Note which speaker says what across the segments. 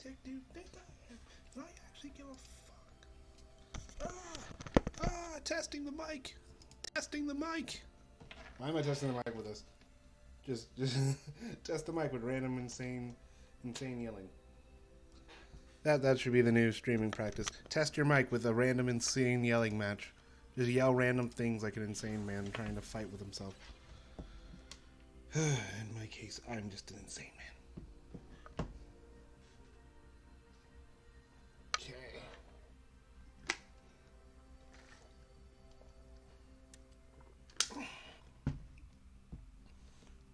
Speaker 1: autistic, dude. Do I actually give a fuck? Testing the mic. Testing the mic. Why am I testing the mic with this? Just test the mic with random insane yelling. That should be the new streaming practice. Test your mic with a random insane yelling match. Just yell random things like an insane man trying to fight with himself. In my case, I'm just an insane man. Okay.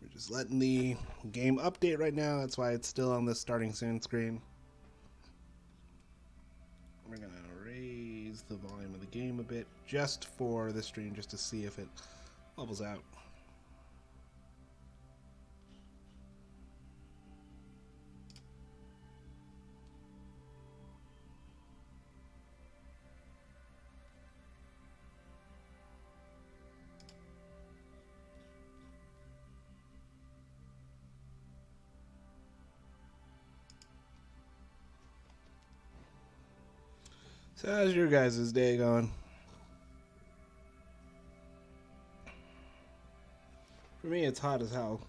Speaker 1: We're just letting the game update right now. That's why it's still on the starting soon screen. We're going to raise the volume of the game a bit just for the stream, just to see if it bubbles out. So how's your guys' day going? For me, it's hot as hell.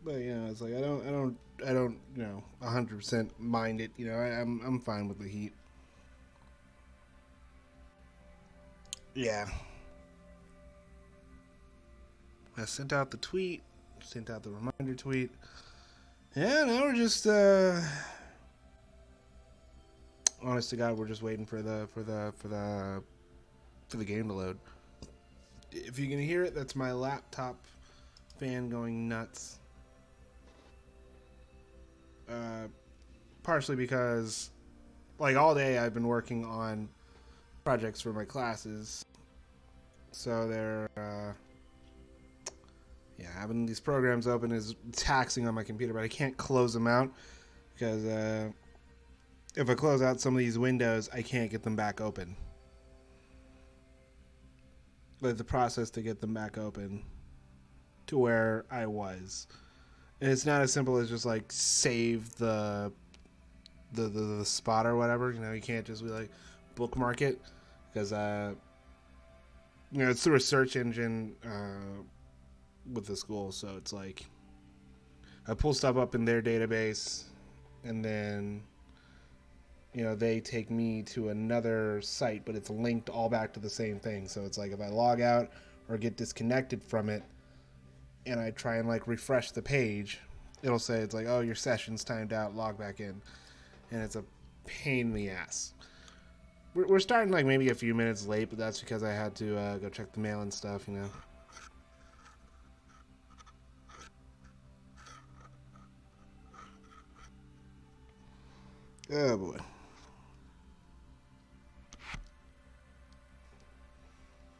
Speaker 1: But you know, it's like I don't, 100% mind it. You know, I'm fine with the heat. Yeah. I sent out the tweet, sent out the reminder tweet. Yeah, now we're just honest to God, we're just waiting for the game to load. If you can hear it, that's my laptop fan going nuts. Partially because, like, all day I've been working on projects for my classes, so they're having these programs open is taxing on my computer, but I can't close them out because if I close out some of these windows, I can't get them back open. But the process to get them back open to where I was, and it's not as simple as just like save the spot or whatever. You know, you can't just be like bookmark it because it's through a search engine with the school, so it's like I pull stuff up in their database, and then they take me to another site, but it's linked all back to the same thing. So it's like if I log out or get disconnected from it and I try and like refresh the page, it'll say it's like, oh, your session's timed out, log back in, and it's a pain in the ass. We're starting like maybe a few minutes late, but that's because I had to go check the mail and stuff, you know. Oh boy.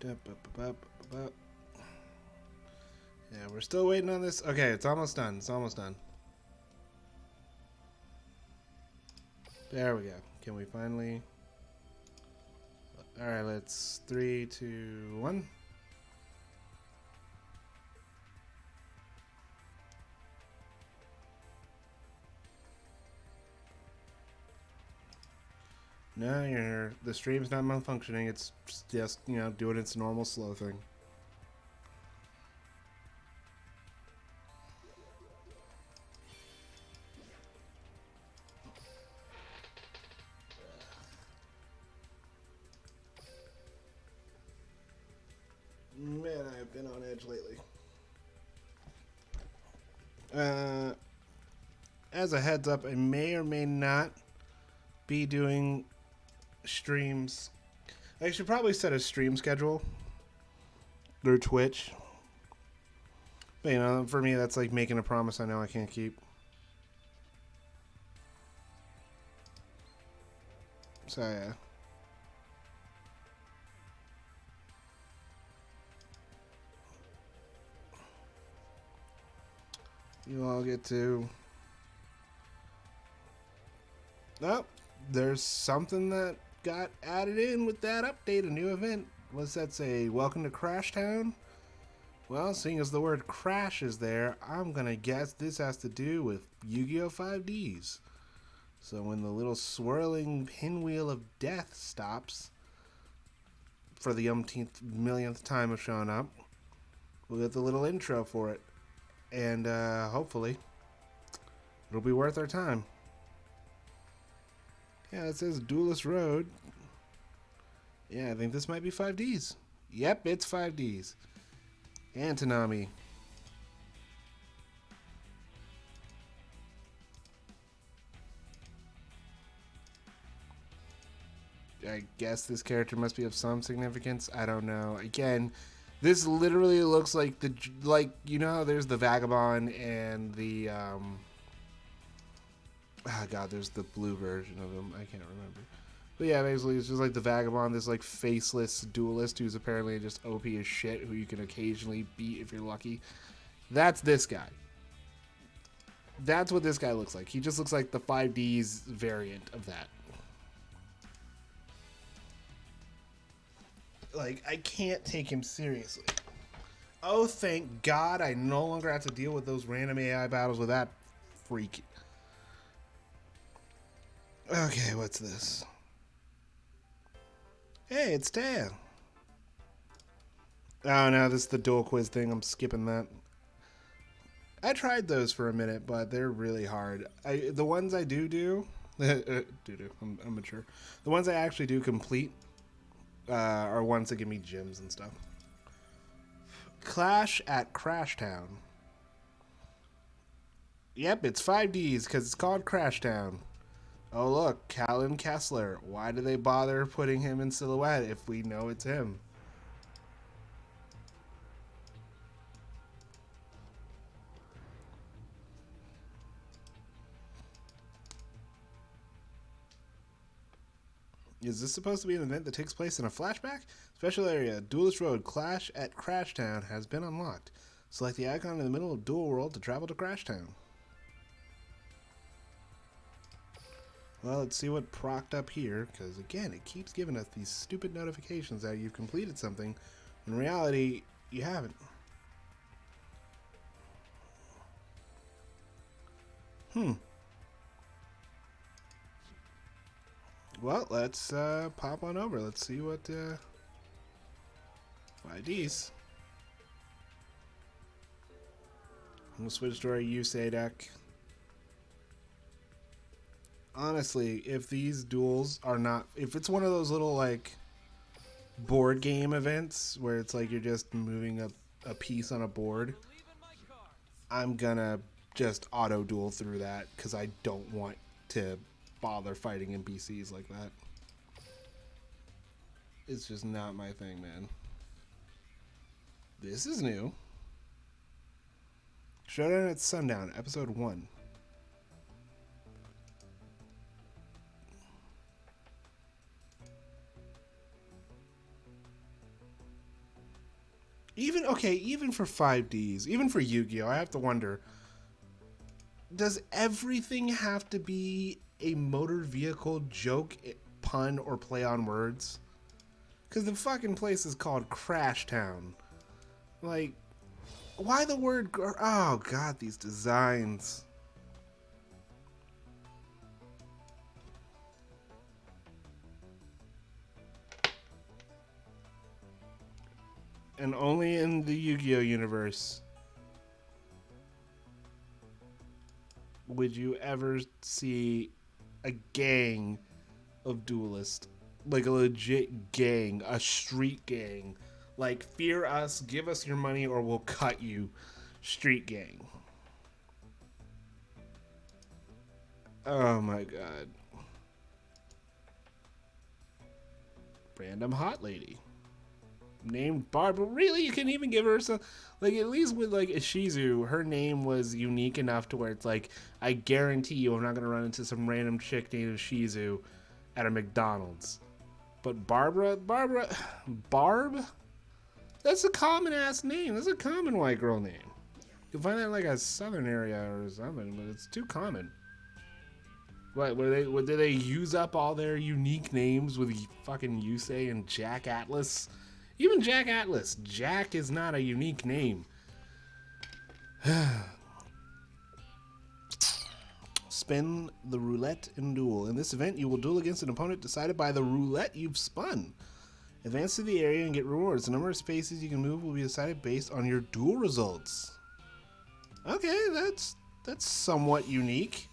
Speaker 1: Yeah, we're still waiting on this. Okay, it's almost done. It's almost done. There we go. Can we finally... Alright, let's... 3, 2, 1. No, the stream's not malfunctioning. It's just, doing its normal slow thing. Man, I've been on edge lately. As a heads up, I may or may not be doing streams. I should probably set a stream schedule through Twitch. But for me, that's like making a promise I know I can't keep. So yeah. You all get to... Oh, there's something that got added in with that update, a new event. What's that say? Welcome to Crash Town? Well, seeing as the word crash is there, I'm gonna guess this has to do with Yu-Gi-Oh! 5Ds. So when the little swirling pinwheel of death stops for the umpteenth millionth time of showing up, we'll get the little intro for it. And hopefully, it'll be worth our time. Yeah, it says Duelist Road. Yeah, I think this might be 5Ds. Yep, it's 5Ds. And Tanami. I guess this character must be of some significance. I don't know. Again, this literally looks like you know how there's the Vagabond and the oh god, there's the blue version of him. I can't remember. But yeah, basically it's just like the Vagabond, this like faceless duelist who's apparently just OP as shit, who you can occasionally beat if you're lucky. That's this guy. That's what this guy looks like. He just looks like the 5D's variant of that. Like, I can't take him seriously. Oh, thank God I no longer have to deal with those random AI battles with that freak. Okay, what's this? Hey, it's Taya. Oh no, this is the dual quiz thing. I'm skipping that. I tried those for a minute, but they're really hard. The ones I do, I'm mature. The ones I actually do complete are ones that give me gems and stuff. Clash at Crashtown. Yep, it's 5Ds because it's called Crashtown. Oh look, Callum Kessler. Why do they bother putting him in silhouette if we know it's him? Is this supposed to be an event that takes place in a flashback? Special area, Duelist Road, Clash at Crashtown has been unlocked. Select the icon in the middle of Duel World to travel to Crashtown. Well, let's see what procced up here, because again, it keeps giving us these stupid notifications that you've completed something. In reality, you haven't. Well, let's pop on over. Let's see what IDs. We'll switch to our Yusei deck. Honestly, if these duels are not... If it's one of those little, like, board game events where it's like you're just moving a piece on a board, I'm gonna just auto-duel through that because I don't want to bother fighting NPCs like that. It's just not my thing, man. This is new. Showdown at Sundown, Episode 1. Even for 5Ds, even for Yu-Gi-Oh, I have to wonder, does everything have to be a motor vehicle joke, pun, or play on words? Because the fucking place is called Crash Town. Like, why the word... Oh, God, these designs. And only in the Yu-Gi-Oh universe would you ever see a gang of duelists. Like a legit gang, a street gang. Like, fear us, give us your money, or we'll cut you. Street gang. Oh my god. Random hot lady. Named Barbara. Really? You can even give her some... Like, at least with, like, Ishizu, her name was unique enough to where it's like, I guarantee you I'm not going to run into some random chick named Ishizu at a McDonald's. But Barb? That's a common-ass name. That's a common white girl name. You'll find that in, like, a southern area or something, but it's too common. What, did they use up all their unique names with fucking Yusei and Jack Atlas Even Jack Atlas. Jack is not a unique name. Spin the roulette in duel. In this event, you will duel against an opponent decided by the roulette you've spun. Advance to the area and get rewards. The number of spaces you can move will be decided based on your duel results. Okay, that's somewhat unique.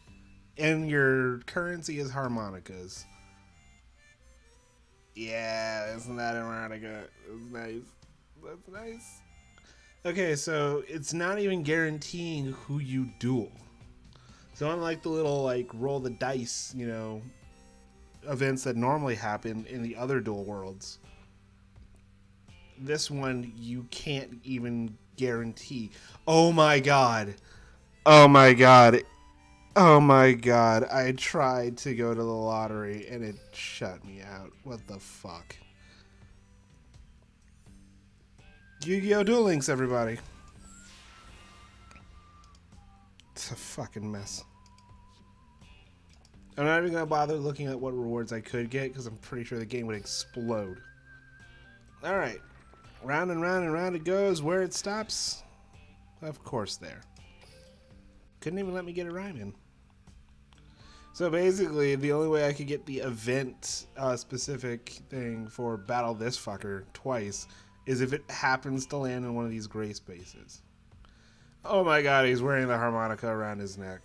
Speaker 1: And your currency is harmonicas. Yeah, isn't that harmonica? That's nice. That's nice. Okay, so it's not even guaranteeing who you duel. So unlike the little like roll the dice, events that normally happen in the other duel worlds, this one you can't even guarantee. Oh my god. Oh my god. Oh my god. I tried to go to the lottery and it shut me out. What the fuck? Yu-Gi-Oh! Duel Links, everybody. It's a fucking mess. I'm not even going to bother looking at what rewards I could get because I'm pretty sure the game would explode. Alright. Round and round and round it goes. Where it stops? Of course there. Couldn't even let me get a rhyme in. So basically, the only way I could get the event specific thing for Battle This Fucker twice is if it happens to land in one of these gray spaces. Oh my god, he's wearing the harmonica around his neck.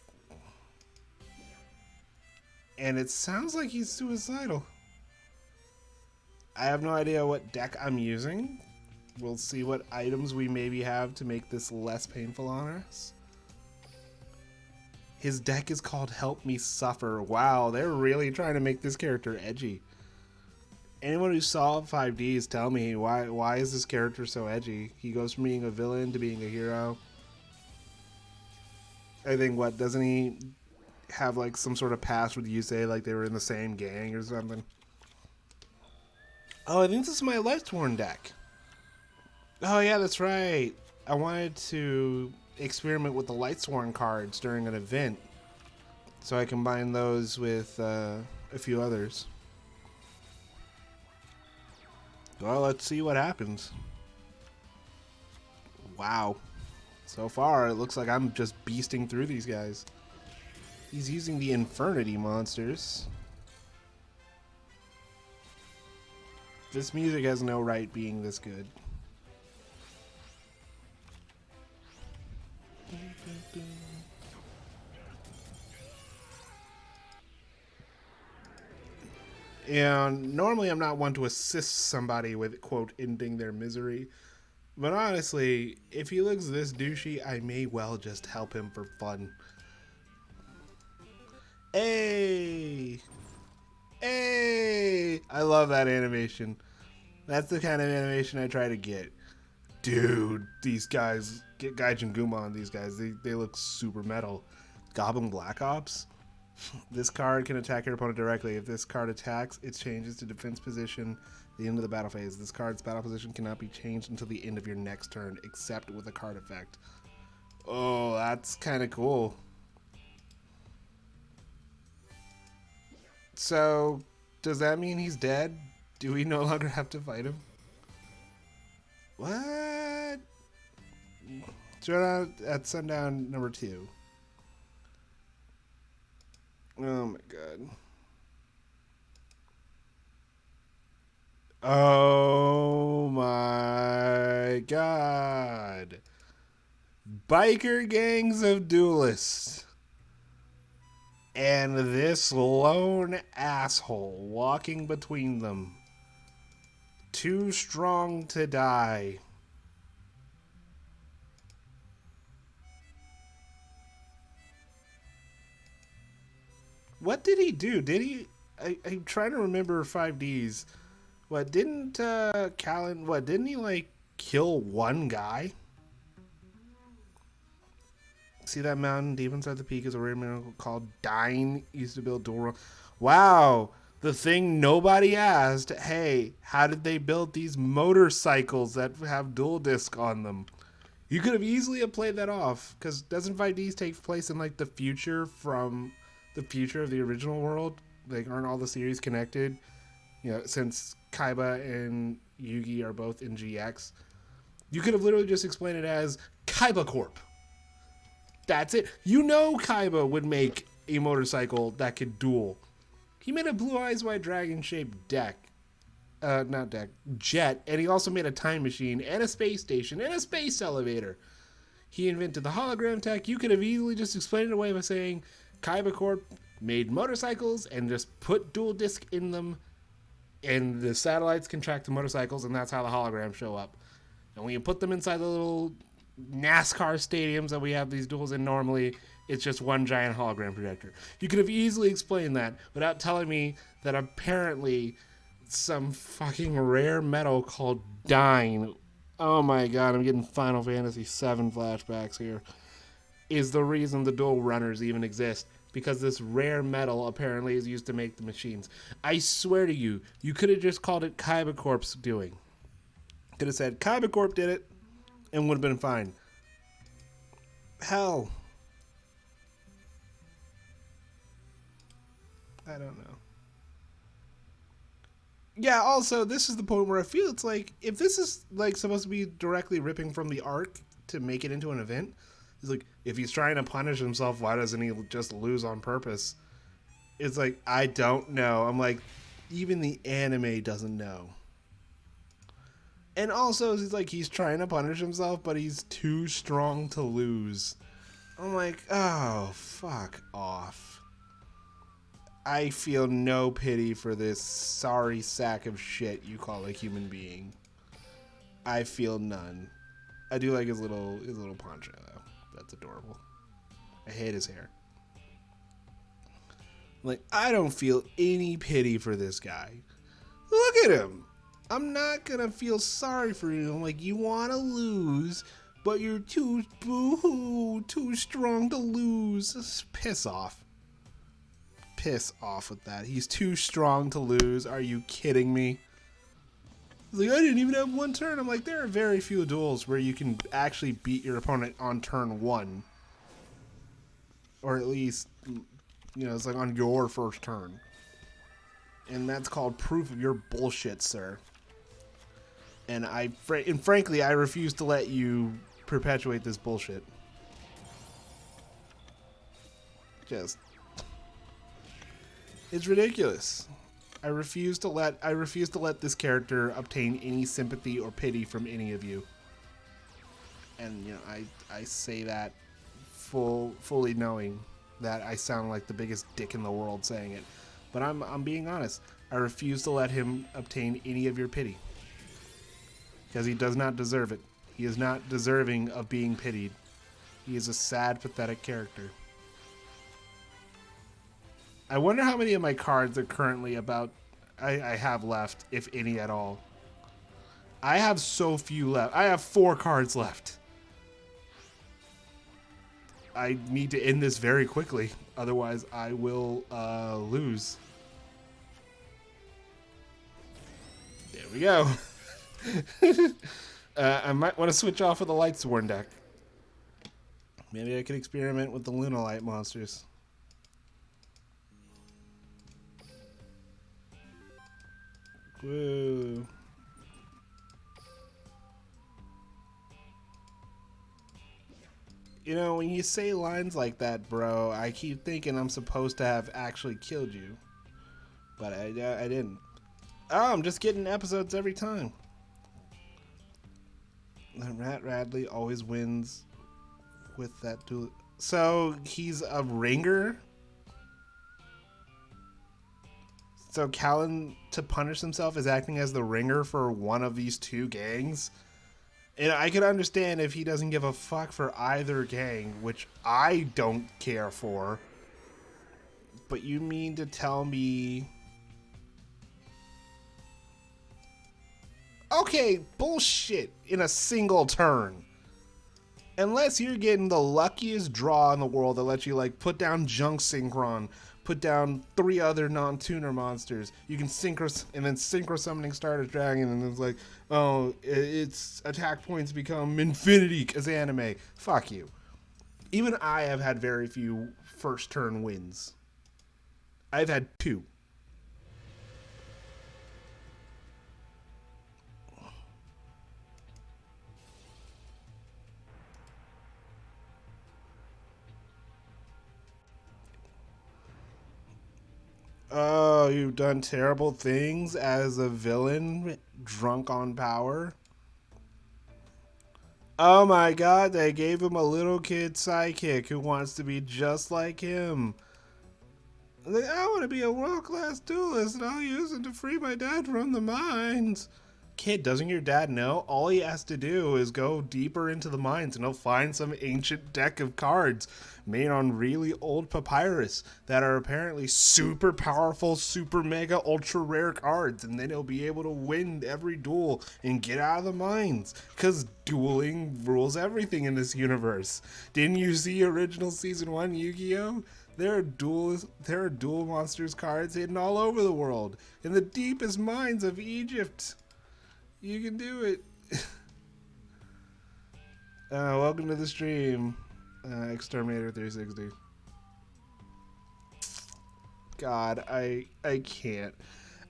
Speaker 1: And it sounds like he's suicidal. I have no idea what deck I'm using. We'll see what items we maybe have to make this less painful on us. His deck is called Help Me Suffer. Wow, they're really trying to make this character edgy. Anyone who saw 5Ds, tell me, why is this character so edgy? He goes from being a villain to being a hero. I think, doesn't he have like some sort of past with Yusei, like they were in the same gang or something? Oh, I think this is my Lightsworn deck. Oh yeah, that's right. I wanted to experiment with the Lightsworn cards during an event, so I combined those with a few others. Well, let's see what happens. Wow. So far, it looks like I'm just beasting through these guys. He's using the Infernity monsters. This music has no right being this good. And normally I'm not one to assist somebody with, quote, ending their misery. But honestly, if he looks this douchey, I may well just help him for fun. Hey! Hey! I love that animation. That's the kind of animation I try to get. Dude, these guys, get Gaijin Guma on these guys. They look super metal. Goblin Black Ops? This card can attack your opponent directly. If this card attacks, it changes to defense position at the end of the battle phase. This card's battle position cannot be changed until the end of your next turn, except with a card effect. Oh, that's kind of cool. So, does that mean he's dead? Do we no longer have to fight him? What? Turn out at sundown number 2. Oh my god. Oh my god. Biker gangs of duelists. And this lone asshole walking between them. Too strong to die. What did he do? Did he... I'm trying to remember 5Ds. What, didn't Callan... What, didn't he, like, kill one guy? See that mountain deep inside the peak is a rare mineral called Dine. Used to build dual... Wow! The thing nobody asked, hey, how did they build these motorcycles that have dual disc on them? You could have easily have played that off, because doesn't 5Ds take place in, like, the future from the future of the original world? Like, aren't all the series connected? You know, since Kaiba and Yugi are both in GX. You could have literally just explained it as Kaiba Corp. That's it. You know Kaiba would make a motorcycle that could duel. He made a Blue Eyes White Dragon shaped jet, and he also made a time machine and a space station and a space elevator. He invented the hologram tech. You could have easily just explained it away by saying Kaiba Corp made motorcycles and just put dual disc in them, and the satellites can track the motorcycles, and that's how the holograms show up. And when you put them inside the little NASCAR stadiums that we have these duels in normally, it's just one giant hologram projector. You could have easily explained that without telling me that apparently some fucking rare metal called Dyne, oh my god, I'm getting Final Fantasy VII flashbacks here, is the reason the dual runners even exist. Because this rare metal apparently is used to make the machines. I swear to you, you could have just called it Kaiba Corp's doing. Could have said Kaiba Corp did it and would have been fine. Hell. I don't know. Yeah, also, this is the point where I feel it's like, if this is like supposed to be directly ripping from the arc to make it into an event, it's like, if he's trying to punish himself, why doesn't he just lose on purpose? It's like, I don't know. I'm like, even the anime doesn't know. And also, it's like he's trying to punish himself, but he's too strong to lose. I'm like, oh, fuck off. I feel no pity for this sorry sack of shit you call a human being. I feel none. I do like his little poncho, though. That's adorable. I hate his hair. Like, I don't feel any pity for this guy. Look at him. I'm not gonna feel sorry for you. I'm like, you want to lose, but you're too strong to lose. Just piss off. Piss off with that. He's too strong to lose. Are you kidding me? He's like, I didn't even have one turn. I'm like, there are very few duels where you can actually beat your opponent on turn one. Or at least, it's like on your first turn. And that's called proof of your bullshit, sir. And frankly, I refuse to let you perpetuate this bullshit. It's ridiculous. I refuse to let this character obtain any sympathy or pity from any of you. And I say that fully knowing that I sound like the biggest dick in the world saying it. But I'm being honest. I refuse to let him obtain any of your pity. Because he does not deserve it. He is not deserving of being pitied. He is a sad, pathetic character. I wonder how many of my cards are currently I have left, if any at all. I have so few left. I have 4 cards left. I need to end this very quickly. Otherwise, I will lose. There we go. I might want to switch off of the Lightsworn deck. Maybe I could experiment with the Lunalite monsters. Woo. When you say lines like that, bro, I keep thinking I'm supposed to have actually killed you. But I didn't. Oh, I'm just getting episodes every time. Rat Radley always wins with that duel. So he's a ringer? So Callan, to punish himself, is acting as the ringer for one of these two gangs? And I could understand if he doesn't give a fuck for either gang, which I don't care for. But you mean to tell me... Okay, bullshit in a single turn. Unless you're getting the luckiest draw in the world that lets you, put down Junk Synchron, put down 3 other non-tuner monsters. You can synchro summoning Stardust Dragon, and it's like, oh, its attack points become infinity because anime. Fuck you. Even I have had very few first turn wins. I've had 2. Oh, you've done terrible things as a villain drunk on power? Oh my god, they gave him a little kid sidekick who wants to be just like him. Like, I want to be a world-class duelist and I'll use it to free my dad from the mines. Kid, doesn't your dad know? All he has to do is go deeper into the mines and he'll find some ancient deck of cards made on really old papyrus that are apparently super powerful, super mega, ultra rare cards. And then he'll be able to win every duel and get out of the mines. Because dueling rules everything in this universe. Didn't you see original Season 1 Yu-Gi-Oh? There are dual monsters cards hidden all over the world. In the deepest mines of Egypt. You can do it. Welcome to the stream, Exterminator 360. God, I can't.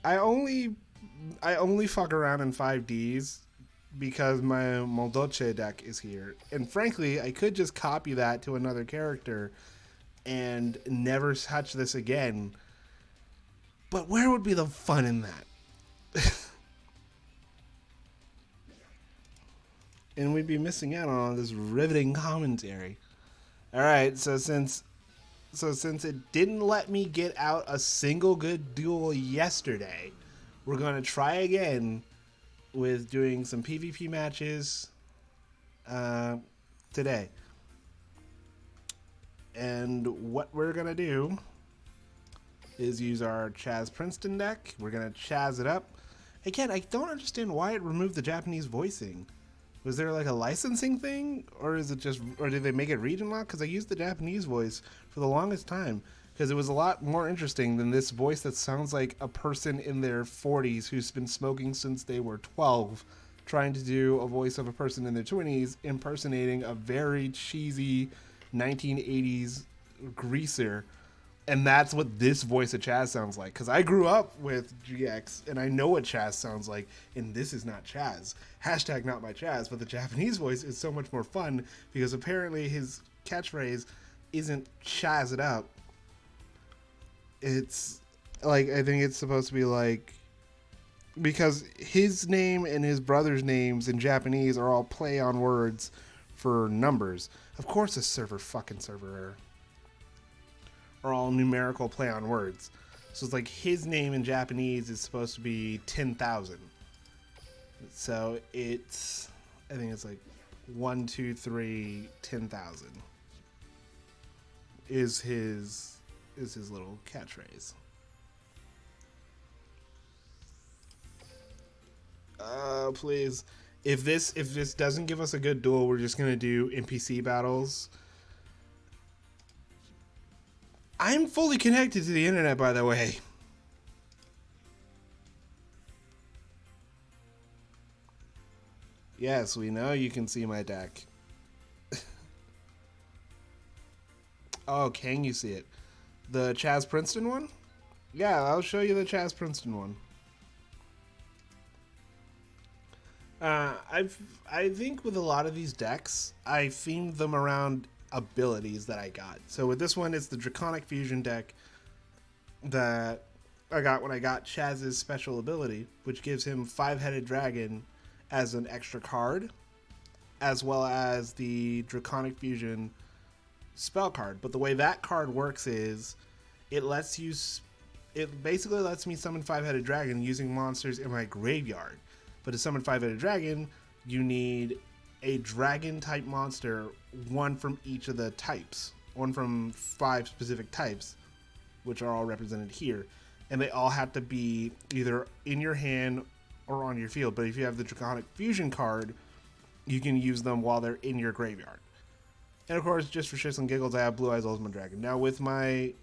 Speaker 1: I only fuck around in 5Ds because my Moldoche deck is here, and frankly, I could just copy that to another character and never touch this again. But where would be the fun in that? And we'd be missing out on all this riveting commentary. All right, so since it didn't let me get out a single good duel yesterday, we're going to try again with doing some PvP matches today. And what we're going to do is use our Chaz Princeton deck. We're going to Chaz it up. Again, I don't understand why it removed the Japanese voicing. Was there like a licensing thing, or is it just, or did they make it region locked? Because I used the Japanese voice for the longest time because it was a lot more interesting than this voice that sounds like a person in their 40s who's been smoking since they were 12, trying to do a voice of a person in their 20s impersonating a very cheesy 1980s greaser. And that's what this voice of Chaz sounds like. Because I grew up with GX, and I know what Chaz sounds like, and this is not Chaz. Hashtag not my Chaz, but the Japanese voice is so much more fun, because apparently his catchphrase isn't Chaz it up. It's, like, I think it's supposed to be like, because his name and his brother's names in Japanese are all play on words for numbers. Of course a server error. Are all numerical play on words. So it's like his name in Japanese is supposed to be 10,000. So it's, I think it's like 1, 2, 3, 10,000 is his little catchphrase. Please. If this doesn't give us a good duel, we're just gonna do NPC battles. I'm fully connected to the internet, by the way. Yes, we know you can see my deck. Oh, can you see it? The Chaz Princeton one? Yeah, I'll show you the Chaz Princeton one. I think with a lot of these decks, I themed them around abilities that I got. So with this one, it's the Draconic Fusion deck that I got when I got Chaz's special ability, which gives him 5-headed dragon as an extra card, as well as the Draconic Fusion spell card. But the way that card works is it basically lets me summon 5-headed dragon using monsters in my graveyard. But to summon 5-headed dragon, you need a dragon type monster, one from each of the types, one from 5 specific types, which are all represented here, and they all have to be either in your hand or on your field. But if you have the Draconic Fusion card, you can use them while they're in your graveyard. And of course, just for shits and giggles, I have Blue Eyes Ultimate Dragon. Now with one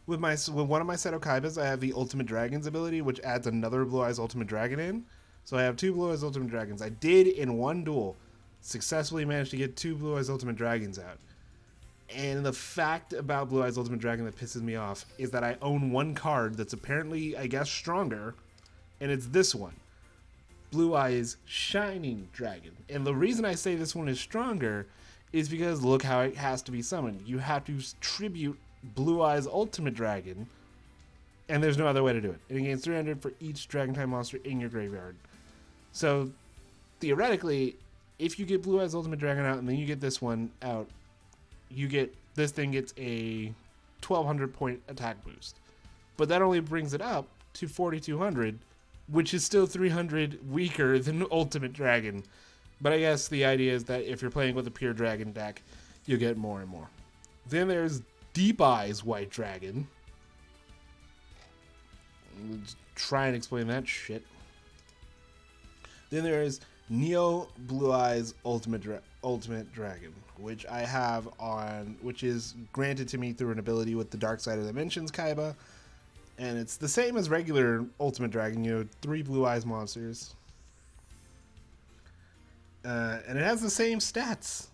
Speaker 1: of my Seto Kaibas, I have the Ultimate Dragons ability, which adds another Blue Eyes Ultimate Dragon in. So I have 2 Blue Eyes Ultimate Dragons. I did, in one duel, successfully manage to get 2 Blue Eyes Ultimate Dragons out. And the fact about Blue Eyes Ultimate Dragon that pisses me off is that I own one card that's apparently, I guess, stronger, and it's this one. Blue Eyes Shining Dragon. And the reason I say this one is stronger is because look how it has to be summoned. You have to tribute Blue Eyes Ultimate Dragon, and there's no other way to do it. And it gains 300 for each Dragon type monster in your graveyard. So theoretically, if you get Blue Eyes Ultimate Dragon out and then you get this one out, this thing gets a 1200 point attack boost. But that only brings it up to 4200, which is still 300 weaker than Ultimate Dragon. But I guess the idea is that if you're playing with a pure dragon deck, you'll get more and more. Then there's Deep Eyes White Dragon. Let's try and explain that shit. Then there's Neo Blue Eyes Ultimate Dragon, which I have on, which is granted to me through an ability with the Dark Side of Dimensions Kaiba. And it's the same as regular Ultimate Dragon, 3 Blue Eyes monsters. And it has the same stats.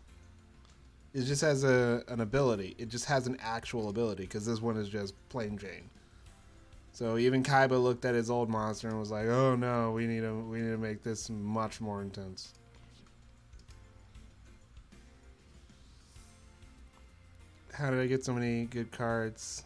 Speaker 1: It just has an ability. It just has an actual ability, because this one is just plain Jane. So even Kaiba looked at his old monster and was like, "Oh no, we need to make this much more intense." How did I get so many good cards?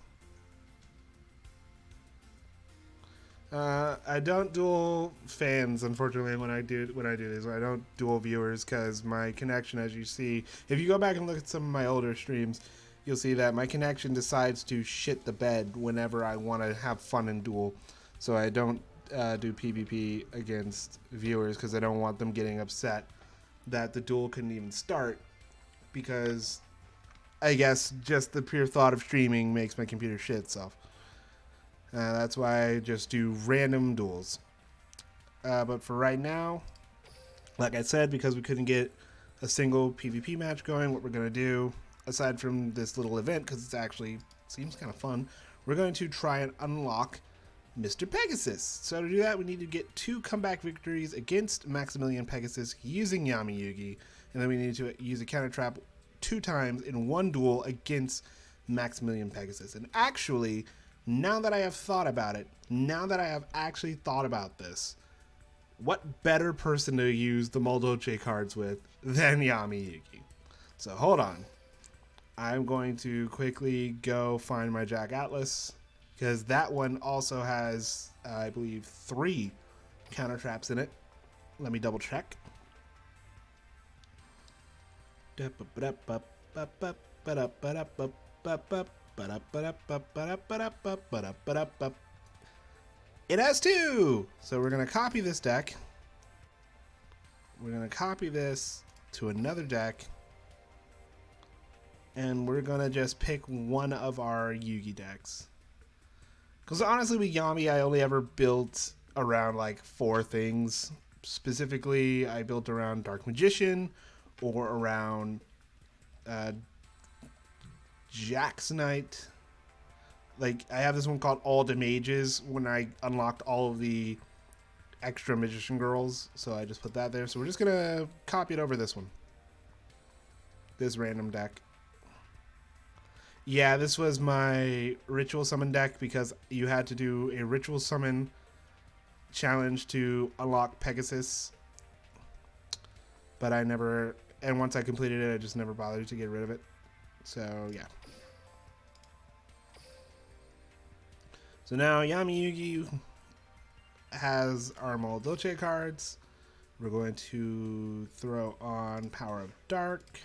Speaker 1: I don't duel fans, unfortunately, when I do this. I don't duel viewers because my connection, as you see, if you go back and look at some of my older streams, you'll see that my connection decides to shit the bed whenever I want to have fun and duel. So I don't do PvP against viewers because I don't want them getting upset that the duel couldn't even start, because I guess just the pure thought of streaming makes my computer shit itself. That's why I just do random duels. But for right now, like I said, because we couldn't get a single PvP match going, what we're going to do, aside from this little event, because it actually seems kind of fun, we're going to try and unlock Mr. Pegasus. So to do that, we need to get 2 comeback victories against Maximilian Pegasus using Yami Yugi, and then we need to use a counter trap 2 times in 1 duel against Maximilian Pegasus. And actually, now that I have thought about it, now that I have actually thought about this, what better person to use the Moldoche cards with than Yami Yugi? So hold on. I'm going to quickly go find my Jack Atlas, because that one also has, I believe, 3 counter traps in it. Let me double check. It has 2! So we're going to copy this deck. We're going to copy this to another deck. And we're going to just pick one of our Yugi decks. Because honestly, with Yami, I only ever built around like 4 things. Specifically, I built around Dark Magician, or around Jacksonite. Like, I have this one called All the Mages when I unlocked all of the extra Magician Girls. So I just put that there. So we're just going to copy it over this one. This random deck. Yeah, this was my Ritual Summon deck, because you had to do a Ritual Summon challenge to unlock Pegasus. But I never... And once I completed it, I just never bothered to get rid of it. So, yeah. So now Yami Yugi has our Moldoche cards. We're going to throw on Power of Dark.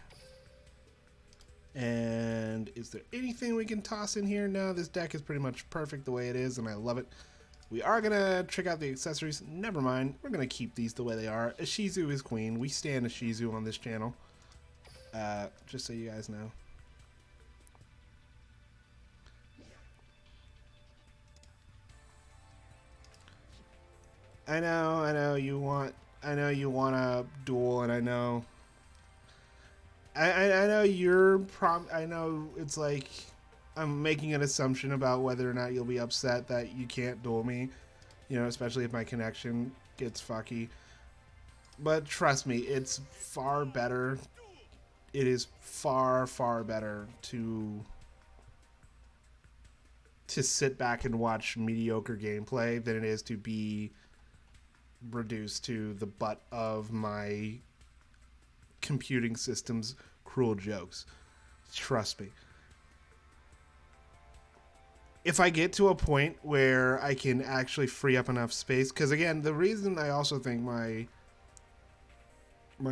Speaker 1: And is there anything we can toss in here? No, this deck is pretty much perfect the way it is, and I love it. We are going to check out the accessories. Never mind. We're going to keep these the way they are. Ishizu is queen. We stand Ishizu on this channel. Just so you guys know. I know you want a duel, and I know I know it's like I'm making an assumption about whether or not you'll be upset that you can't duel me, especially if my connection gets fucky. But trust me, it's far better. It is far, far better to sit back and watch mediocre gameplay than it is to be reduced to the butt of my computing system's cruel jokes. Trust me. if I get to a point where I can actually free up enough space, because again, the reason I also think my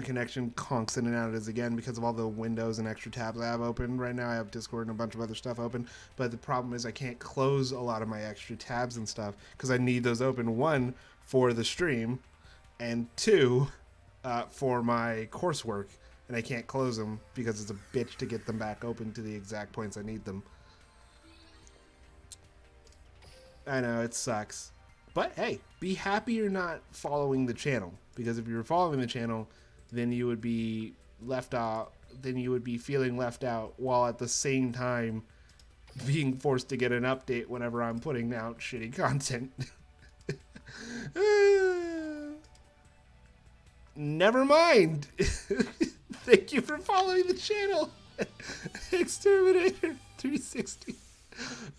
Speaker 1: connection conks in and out is again because of all the windows and extra tabs I have open right now. I have Discord and a bunch of other stuff open, but the problem is I can't close a lot of my extra tabs and stuff because I need those open, one, for the stream, and two, for my coursework, and I can't close them because it's a bitch to get them back open to the exact points I need them. I know, it sucks. But hey, be happy you're not following the channel, because if you were following the channel, then you would be left out, then you would be feeling left out while at the same time being forced to get an update whenever I'm putting out shitty content. Never mind. Thank you for following the channel. Exterminator 360.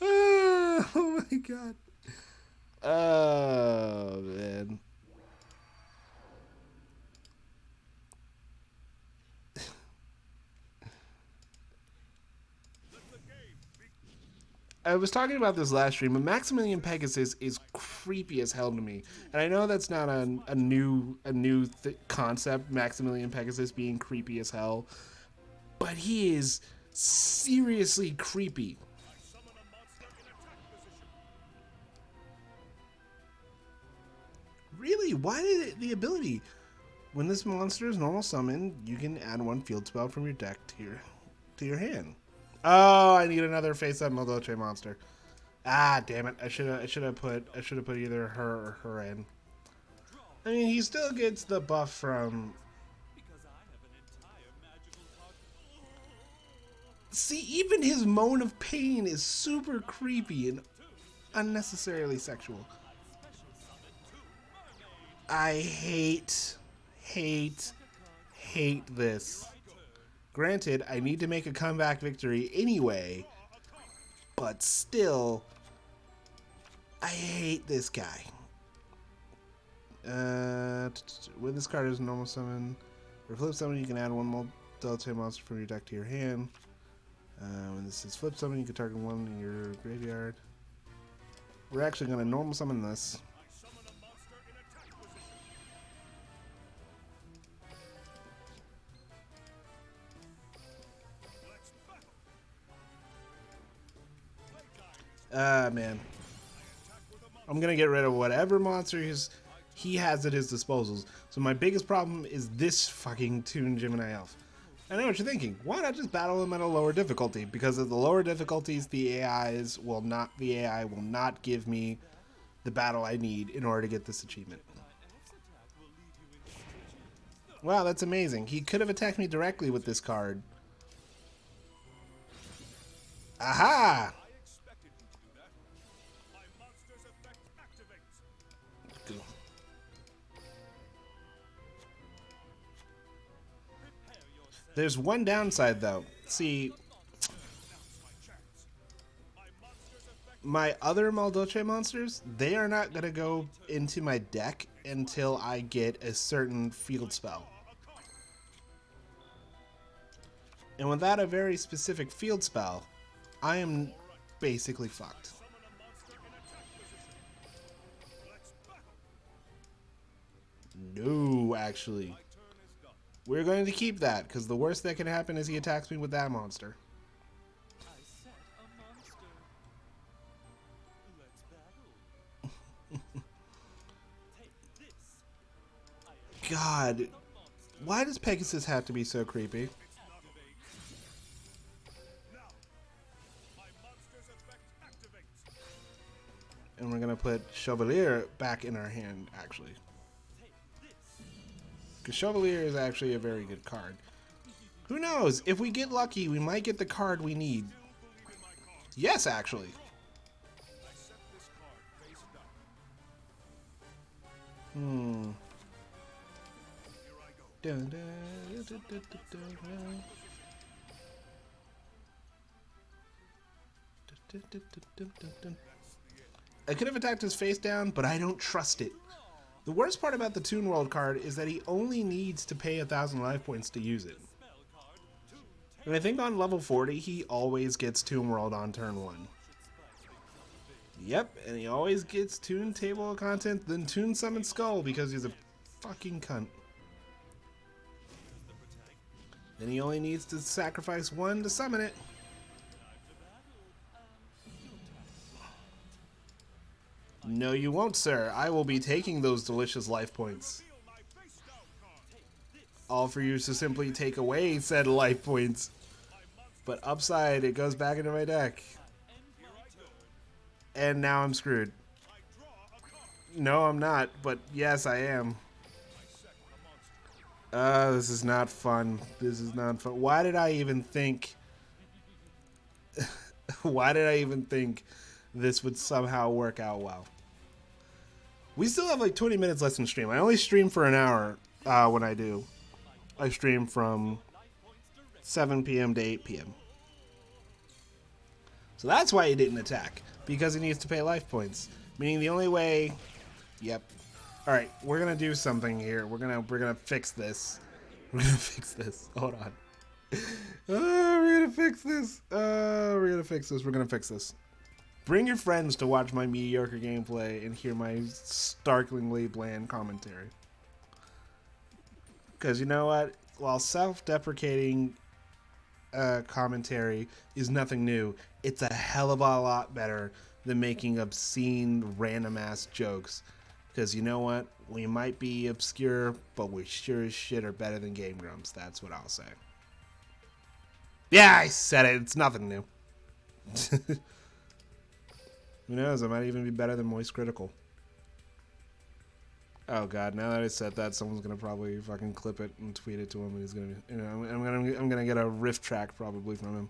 Speaker 1: Oh my god. Oh man. I was talking about this last stream, but Maximilian Pegasus is creepy as hell to me, and I know that's not a new concept. Maximilian Pegasus being creepy as hell, but he is seriously creepy. Really? Why did it, the ability? When this monster is normal summon, you can add one field spell from your deck to your hand. Oh, I need another face-up Moldoche monster. Ah, damn it! I should have put either her or her in. I mean, he still gets the buff from. See, even his moan of pain is super creepy and unnecessarily sexual. I hate this. Granted, I need to make a comeback victory anyway, but still, I hate this guy. When this card is normal summon or flip summon, you can add one more Delta monster from your deck to your hand. When this is flip summon, you can target one in your graveyard. We're actually going to normal summon this. Man. I'm gonna get rid of whatever monster he has at his disposals. So my biggest problem is this fucking Toon Gemini Elf. I know what you're thinking. Why not just battle him at a lower difficulty? Because at the lower difficulties, the AI will not give me the battle I need in order to get this achievement. Wow, that's amazing. He could have attacked me directly with this card. Aha! There's one downside, though. See, my other Moldoche monsters, they are not going to go into my deck until I get a certain field spell. And without a very specific field spell, I am basically fucked. No, actually. We're going to keep that, because the worst that can happen is he attacks me with that monster. God, why does Pegasus have to be so creepy? And we're going to put Chevalier back in our hand, actually. Because Chevalier is actually a very good card. Who knows? If we get lucky, we might get the card we need. Yes, actually. I could have attacked his face down, but I don't trust it. The worst part about the Toon World card is that he only needs to pay 1,000 life points to use it. And I think on level 40, he always gets Toon World on turn 1. Yep, and he always gets Toon Table of Content, then Toon Summon Skull because he's a fucking cunt. Then he only needs to sacrifice one to summon it. No, you won't, sir. I will be taking those delicious life points. All for you to simply take away said life points. But upside, it goes back into my deck. And now I'm screwed. No, I'm not, but yes, I am. This is not fun. This is not fun. Why did I even think... Why did I even think this would somehow work out well? We still have like 20 minutes left in stream. I only stream for an hour when I do. I stream from 7 p.m. to 8 p.m. So that's why he didn't attack. Because he needs to pay life points. Meaning the only way... Yep. Alright, we're gonna do something here. We're gonna fix this. We're gonna fix this. Hold on. We're gonna fix this. We're gonna fix this. We're gonna fix this. Bring your friends to watch my mediocre gameplay and hear my startlingly bland commentary. Because you know what? While self-deprecating commentary is nothing new, it's a hell of a lot better than making obscene, random-ass jokes. Because you know what? We might be obscure, but we sure as shit are better than Game Grumps. That's what I'll say. Yeah, I said it. It's nothing new. Who knows? I might even be better than Moist Critical. Oh god! Now that I said that, someone's gonna probably fucking clip it and tweet it to him, and he's gonna, you know, I'm gonna get a riff track probably from him.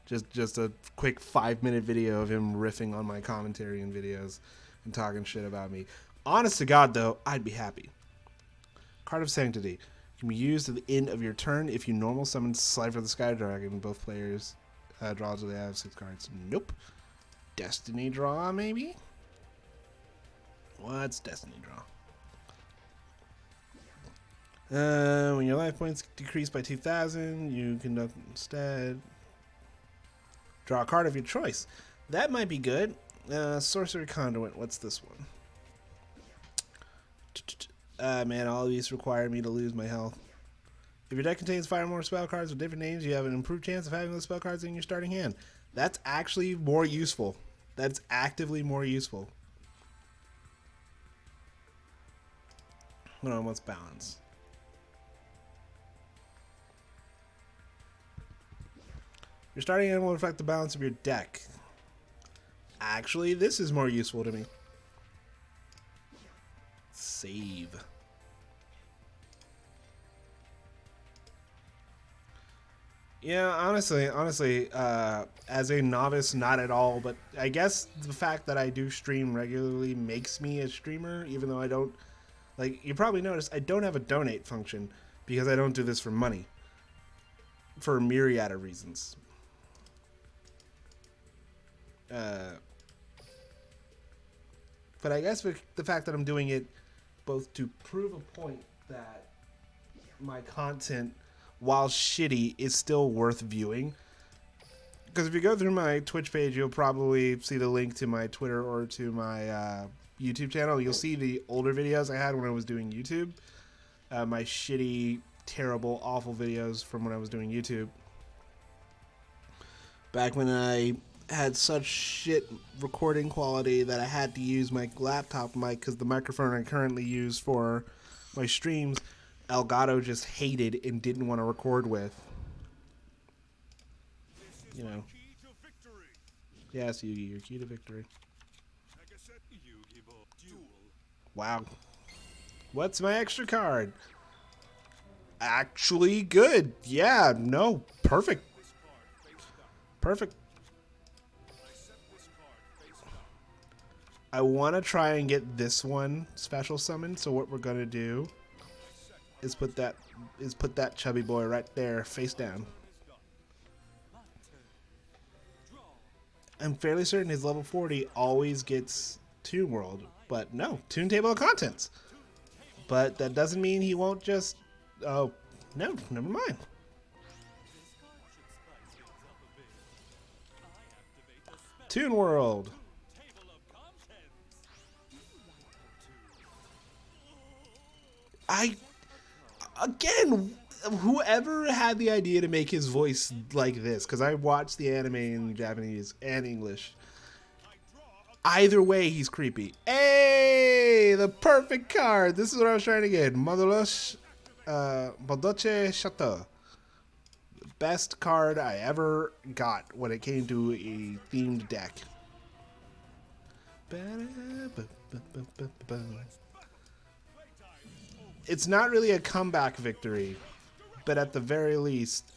Speaker 1: Just a quick 5-minute video of him riffing on my commentary and videos and talking shit about me. Honest to God, though, I'd be happy. Card of Sanctity can be used at the end of your turn if you normal summon Slifer the Sky Dragon. Both players draw till they have 6 cards. Nope. Destiny Draw, maybe? What's Destiny Draw? When your life points decrease by 2,000, you can instead draw a card of your choice. That might be good. Sorcery Conduit. What's this one? Man, all of these require me to lose my health. If your deck contains 5 or more spell cards with different names, you have an improved chance of having those spell cards in your starting hand. That's actually more useful. That's actively more useful. Hold on, what's balance? Your starting hand will affect the balance of your deck. Actually, this is more useful to me. Save. Yeah, honestly, as a novice, not at all, but I guess the fact that I do stream regularly makes me a streamer, even though I don't, like, you probably noticed, I don't have a donate function, because I don't do this for money. For a myriad of reasons. But I guess with the fact that I'm doing it both to prove a point that my content, while shitty, is still worth viewing. Because if you go through my Twitch page, you'll probably see the link to my Twitter or to my YouTube channel. You'll see the older videos I had when I was doing YouTube. My shitty, terrible, awful videos from when I was doing YouTube. Back when I had such shit recording quality that I had to use my laptop mic because the microphone I currently use for my streams, Elgato just hated and didn't want to record with. You know. Yes, Yugi, your key to victory. Wow. What's my extra card? Actually good. Yeah, no, perfect. Perfect. I want to try and get this one special summoned, so what we're going to do is put that chubby boy right there face down. I'm fairly certain his level 40 always gets Toon World, but no, Toon Table of Contents. But that doesn't mean he won't just... Oh, no, never mind. Toon World. I again, whoever had the idea to make his voice like this, because I watched the anime in Japanese and English. Either way, he's creepy. Hey, the perfect card. This is what I was trying to get. Modoche Chateau. Best card I ever got when it came to a themed deck. It's not really a comeback victory, but at the very least,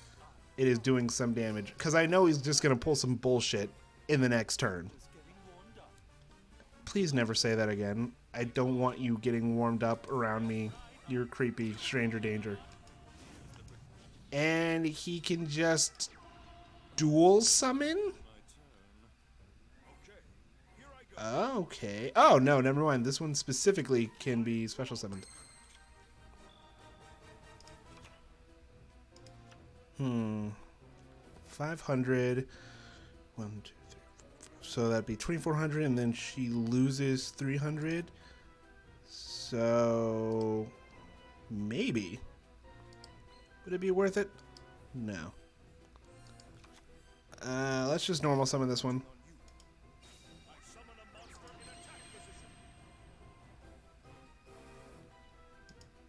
Speaker 1: it is doing some damage. Because I know he's just going to pull some bullshit in the next turn. Please never say that again. I don't want you getting warmed up around me. You're creepy, stranger danger. And he can just dual summon? Okay. Oh, no, never mind. This one specifically can be special summoned. 500. 1, 2, 3, 4. So that'd be 2,400, and then she loses 300. So maybe. Would it be worth it? No. Let's just normal summon this one.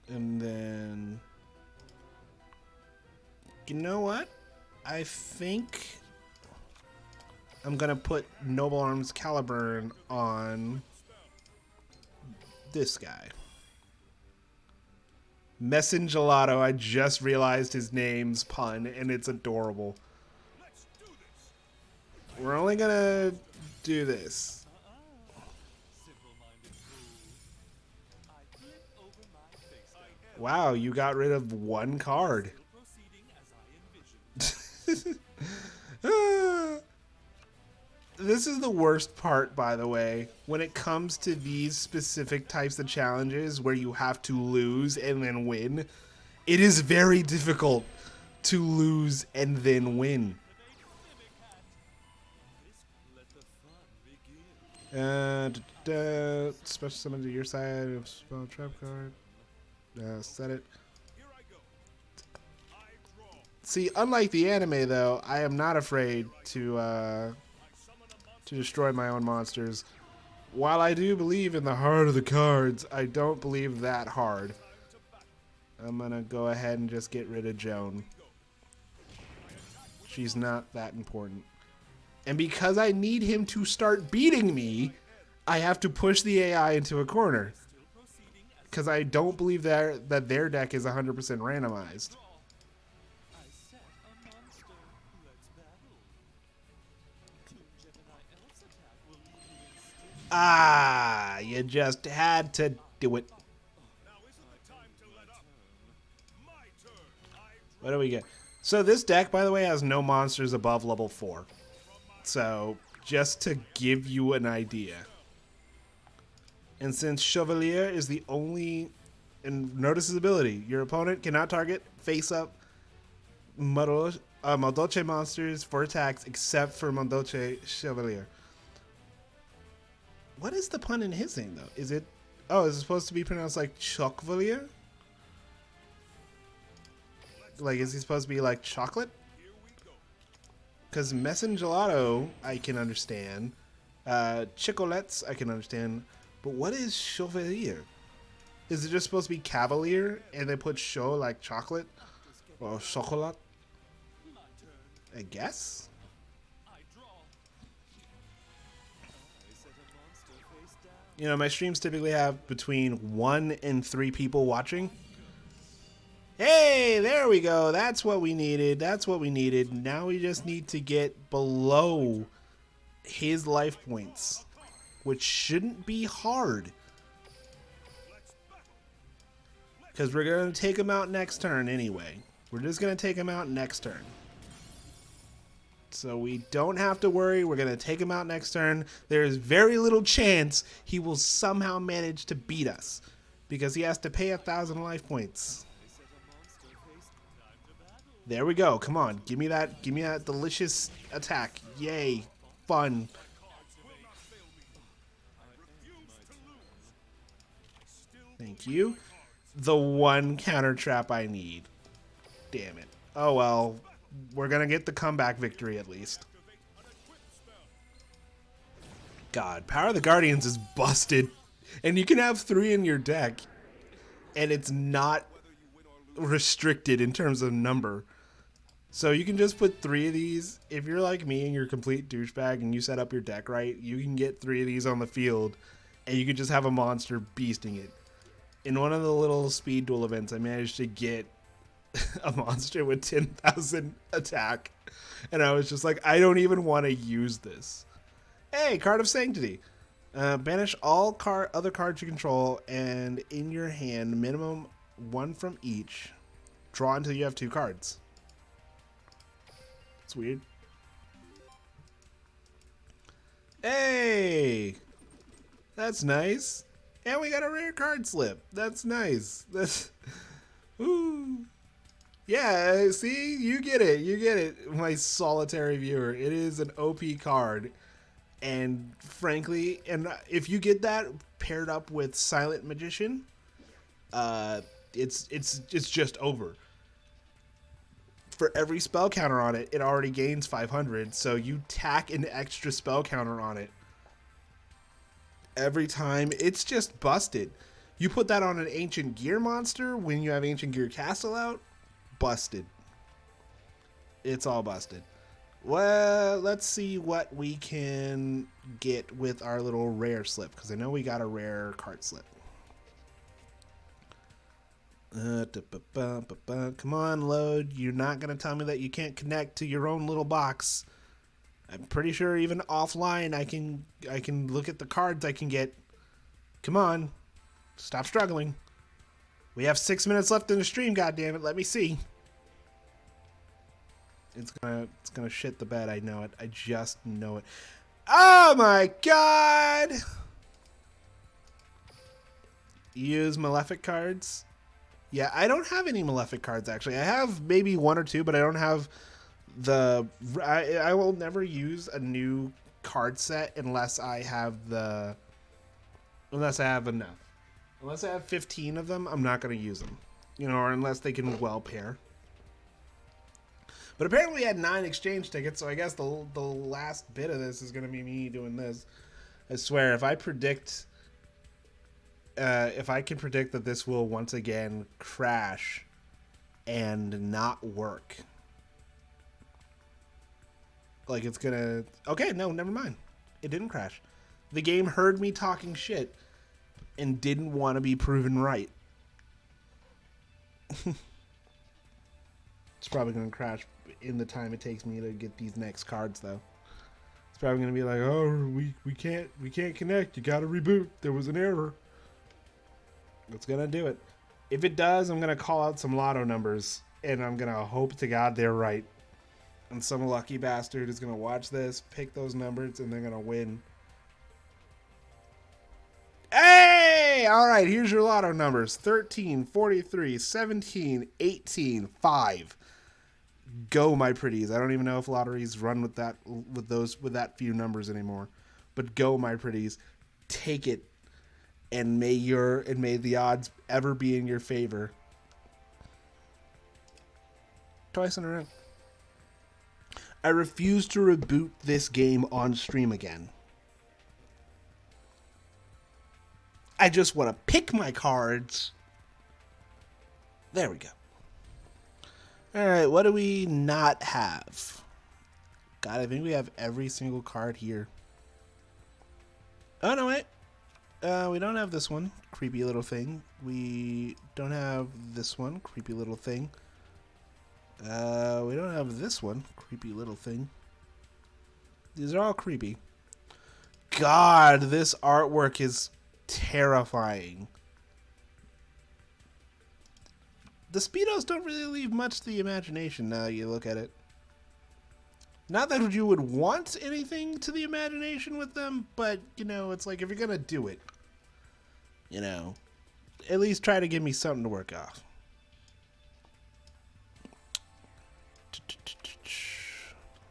Speaker 1: And then, you know what? I think I'm gonna put Noble Arms Caliburn on this guy. Messin Gelato. I just realized his name's pun, and it's adorable. We're only gonna do this. Wow, you got rid of one card. This is the worst part, by the way, when it comes to these specific types of challenges where you have to lose and then win. It is very difficult to lose and then win. Special summon to your side of spell trap card. Set it. See, unlike the anime, though, I am not afraid to destroy my own monsters. While I do believe in the heart of the cards, I don't believe that hard. I'm gonna go ahead and just get rid of Joan. She's not that important. And because I need him to start beating me, I have to push the AI into a corner. Because I don't believe that their deck is 100% randomized. Ah, you just had to do it. What do we get? So this deck, by the way, has no monsters above level 4. So, just to give you an idea. And since Chevalier is the only... And notice his ability. Your opponent cannot target face-up Moldoche monsters for attacks except for Moldoche Chevalier. What is the pun in his name, though? Is it... Oh, is it supposed to be pronounced like Chocvalier? Like, is he supposed to be like chocolate? Because Messin Gelato, I can understand. Chicolettes, I can understand. But what is Chevalier? Is it just supposed to be Cavalier and they put show like chocolate? Or chocolat? I guess? You know, my streams typically have between 1 and 3 people watching. Hey, there we go. That's what we needed. That's what we needed. Now we just need to get below his life points, which shouldn't be hard. Because we're going to take him out next turn anyway. We're just going to take him out next turn. So we don't have to worry. We're going to take him out next turn. There's very little chance he will somehow manage to beat us because he has to pay 1,000 life points. There we go. Come on. Give me that delicious attack. Yay. Fun. Thank you. the one counter trap I need. Damn it. Oh well, we're gonna get the comeback victory at least. God, Power of the Guardians is busted. And you can have 3 in your deck, and it's not restricted in terms of number. So you can just put 3 of these. If you're like me and you're a complete douchebag and you set up your deck right, you can get 3 of these on the field, and you can just have a monster beasting it. In one of the little speed duel events, I managed to get a monster with 10,000 attack, and I was just like, I don't even want to use this. Hey, Card of Sanctity. Banish all other cards you control, and in your hand, minimum 1 from each. Draw until you have 2 cards. It's weird. Hey! That's nice. And we got a rare card slip. That's nice. That's... Ooh. Yeah, see? You get it. You get it, my solitary viewer. It is an OP card. And frankly, and if you get that paired up with Silent Magician, it's just over. For every spell counter on it, it already gains 500. So you tack an extra spell counter on it every time. It's just busted. You put that on an Ancient Gear monster when you have Ancient Gear Castle out, busted. It's all busted. Well, let's see what we can get with our little rare slip, because I know we got a rare card slip. Come on, load. You're not going to tell me that you can't connect to your own little box. I'm pretty sure even offline I can look at the cards I can get. Come on. Stop struggling. We have 6 minutes left in the stream, goddammit. Let me see. It's gonna shit the bed. I know it. I just know it. Oh my god! Use Malefic cards. Yeah, I don't have any Malefic cards actually. I have maybe 1 or 2, but I don't have the. I will never use a new card set unless I have enough. Unless I have 15 of them, I'm not gonna use them. You know, or unless they can well pair. But apparently we had 9 exchange tickets, so I guess the last bit of this is going to be me doing this. I swear, if I can predict that this will once again crash and not work. Like it's going to... Okay, no, never mind. It didn't crash. The game heard me talking shit and didn't want to be proven right. It's probably going to crash in the time it takes me to get these next cards, though. It's probably going to be like, oh, we can't connect. You got to reboot. There was an error. It's going to do it. If it does, I'm going to call out some lotto numbers, and I'm going to hope to God they're right. And some lucky bastard is going to watch this, pick those numbers, and they're going to win. Hey! All right, here's your lotto numbers. 13, 43, 17, 18, 5. Go, my pretties. I don't even know if lotteries run with that few numbers anymore. But go, my pretties. Take it, and may the odds ever be in your favor. Twice in a row. I refuse to reboot this game on stream again. I just want to pick my cards. There we go. Alright, what do we not have? God, I think we have every single card here. Oh, no, wait. We don't have this one. Creepy little thing. We don't have this one. Creepy little thing. We don't have this one. Creepy little thing. These are all creepy. God, this artwork is terrifying. The Speedos don't really leave much to the imagination now that you look at it. Not that you would want anything to the imagination with them, but, you know, it's like if you're going to do it, you know, at least try to give me something to work off.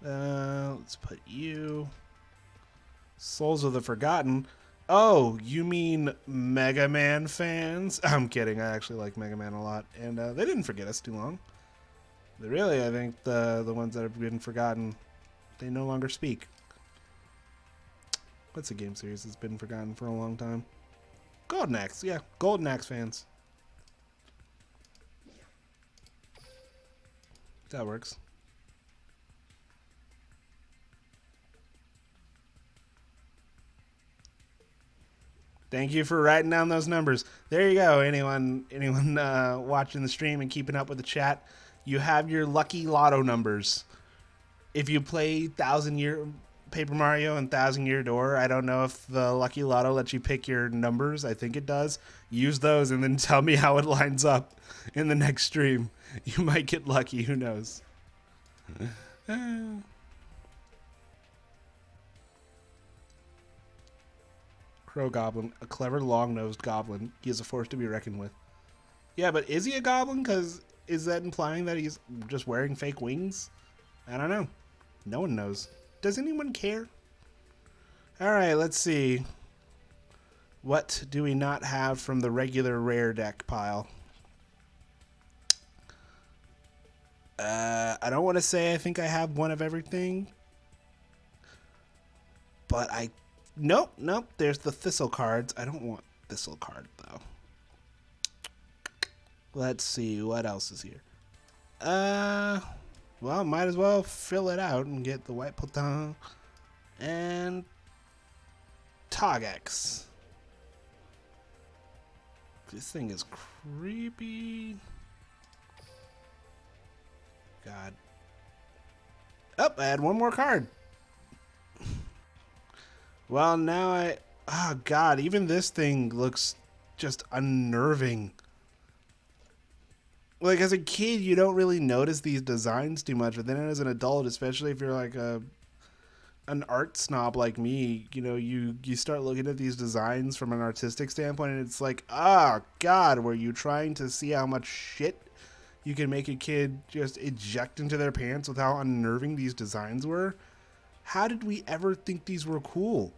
Speaker 1: Let's put you. Souls of the Forgotten. Oh, you mean Mega Man fans? I'm kidding. I actually like Mega Man a lot, and they didn't forget us too long. But really, I think the ones that have been forgotten, they no longer speak. What's a game series that's been forgotten for a long time? Golden Axe, yeah, Golden Axe fans. That works. Thank you for writing down those numbers. There you go. Anyone watching the stream and keeping up with the chat, you have your lucky lotto numbers. If you play Thousand Year Paper Mario and Thousand Year Door, I don't know if the lucky lotto lets you pick your numbers. I think it does. Use those and then tell me how it lines up in the next stream. You might get lucky. Who knows? Crow Goblin, a clever long-nosed goblin. He is a force to be reckoned with. Yeah, but is he a goblin? Because is that implying that he's just wearing fake wings? I don't know. No one knows. Does anyone care? All right, let's see. What do we not have from the regular rare deck pile? I don't want to say I think I have one of everything. But Nope. There's the Thistle cards. I don't want Thistle card, though. Let's see. What else is here? Well, might as well fill it out and get the White Potin and Togex. This thing is creepy. God. Oh, I had one more card. Well, now oh God, even this thing looks just unnerving. Like, as a kid, you don't really notice these designs too much, but then as an adult, especially if you're like an art snob like me, you start looking at these designs from an artistic standpoint, and it's like, God, were you trying to see how much shit you can make a kid just eject into their pants with how unnerving these designs were? How did we ever think these were cool?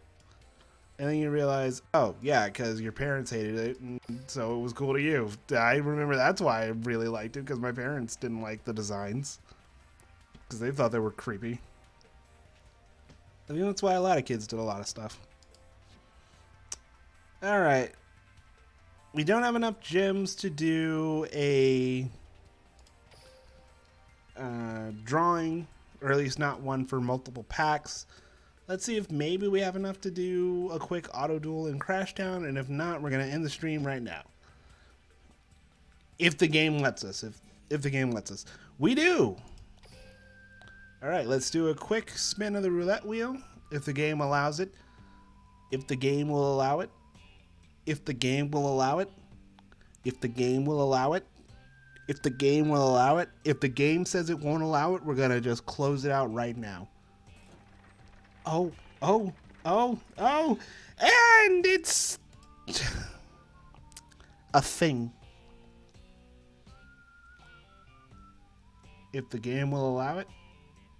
Speaker 1: And then you realize, oh, yeah, because your parents hated it, and so it was cool to you. I remember that's why I really liked it, because my parents didn't like the designs. Because they thought they were creepy. I think that's why a lot of kids did a lot of stuff. Alright. We don't have enough gems to do a drawing, or at least not one for multiple packs. Let's see if maybe we have enough to do a quick auto duel in Crashtown, and if not, we're going to end the stream right now. If the game lets us. If the game lets us. We do! Alright, let's do a quick spin of the roulette wheel, if the game allows it. If the game will allow it. If the game will allow it. If the game will allow it. If the game will allow it. If the game says it won't allow it, we're going to just close it out right now. Oh, and it's a thing. If the game will allow it,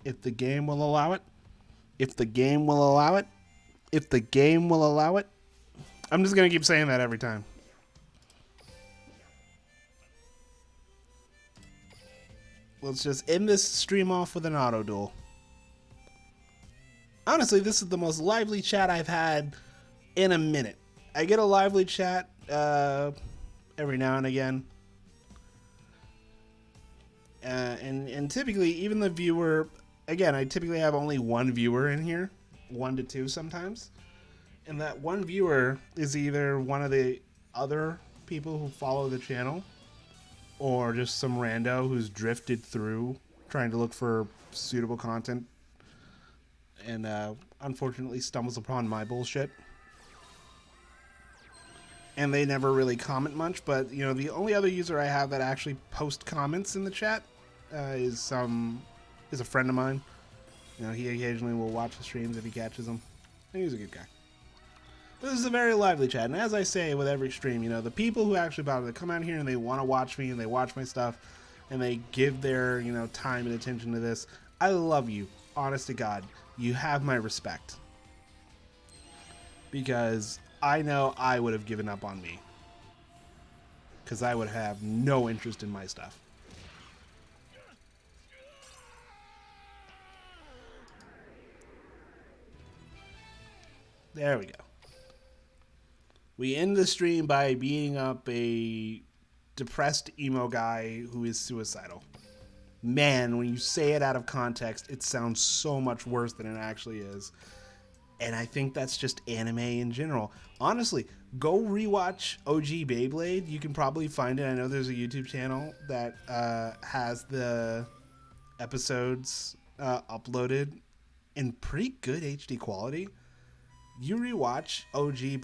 Speaker 1: if the game will allow it, if the game will allow it, if the game will allow it. I'm just going to keep saying that every time. Let's just end this stream off with an auto duel. Honestly, this is the most lively chat I've had in a minute. I get a lively chat every now and again. And typically, even the viewer... Again, I typically have only one viewer in here. 1 to 2 sometimes. And that one viewer is either one of the other people who follow the channel, or just some rando who's drifted through trying to look for suitable content and unfortunately stumbles upon my bullshit. And they never really comment much, but the only other user I have that actually posts comments in the chat is a friend of mine. He occasionally will watch the streams if he catches them. And he's a good guy. But this is a very lively chat, and as I say with every stream, the people who actually bother to come out here and they want to watch me and they watch my stuff and they give their time and attention to this, I love you. Honest to God, you have my respect. Because I know I would have given up on me because I would have no interest in my stuff. There we go. We end the stream by beating up a depressed emo guy who is suicidal. Man, when you say it out of context, it sounds so much worse than it actually is. And I think that's just anime in general. Honestly, go rewatch OG Beyblade. You can probably find it. I know there's a YouTube channel that has the episodes uploaded in pretty good HD quality. You rewatch OG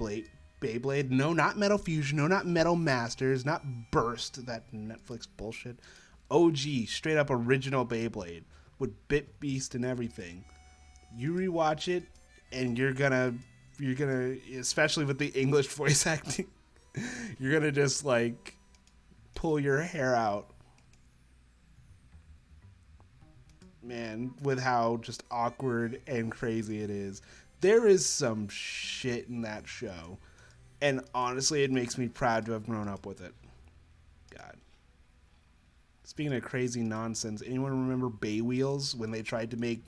Speaker 1: Beyblade. No, not Metal Fusion. No, not Metal Masters. Not Burst. That Netflix bullshit. OG, straight up original Beyblade with Bit Beast and everything. You rewatch it, and you're gonna, especially with the English voice acting, you're gonna just like pull your hair out, man, with how just awkward and crazy it is. There is some shit in that show, and honestly, it makes me proud to have grown up with it. God. Speaking of crazy nonsense, anyone remember Bay Wheels when they tried to make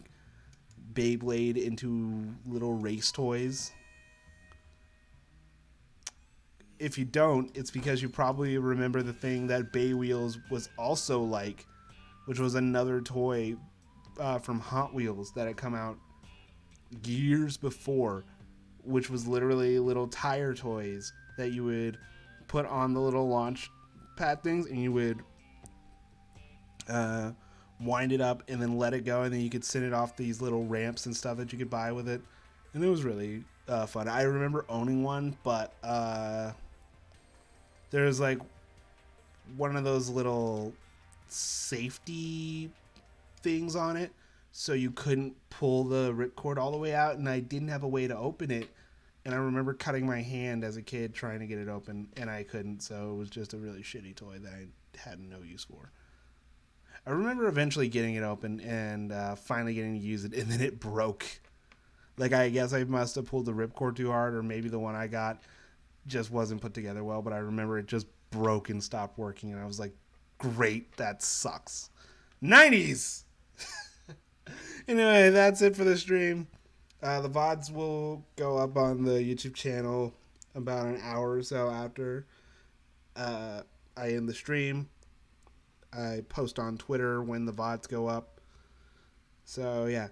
Speaker 1: Beyblade into little race toys? If you don't, it's because you probably remember the thing that Bay Wheels was also like, which was another toy from Hot Wheels that had come out years before, which was literally little tire toys that you would put on the little launch pad things, and you would wind it up and then let it go, and then you could send it off these little ramps and stuff that you could buy with it, and it was really fun. I remember owning one, but there's like one of those little safety things on it, so you couldn't pull the ripcord all the way out, and I didn't have a way to open it, and I remember cutting my hand as a kid trying to get it open, and I couldn't, so it was just a really shitty toy that I had no use for. I remember eventually getting it open and finally getting to use it, and then it broke. Like, I guess I must have pulled the ripcord too hard, or maybe the one I got just wasn't put together well, but I remember it just broke and stopped working, and I was like, great, that sucks. 90s! Anyway, that's it for the stream. The VODs will go up on the YouTube channel about an hour or so after I end the stream. I post on Twitter when the VODs go up. So, yeah.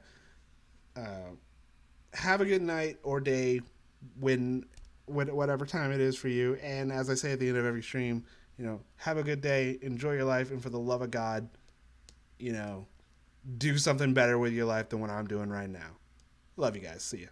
Speaker 1: Have a good night or day when whatever time it is for you. And as I say at the end of every stream, have a good day, enjoy your life, and for the love of God, do something better with your life than what I'm doing right now. Love you guys. See ya.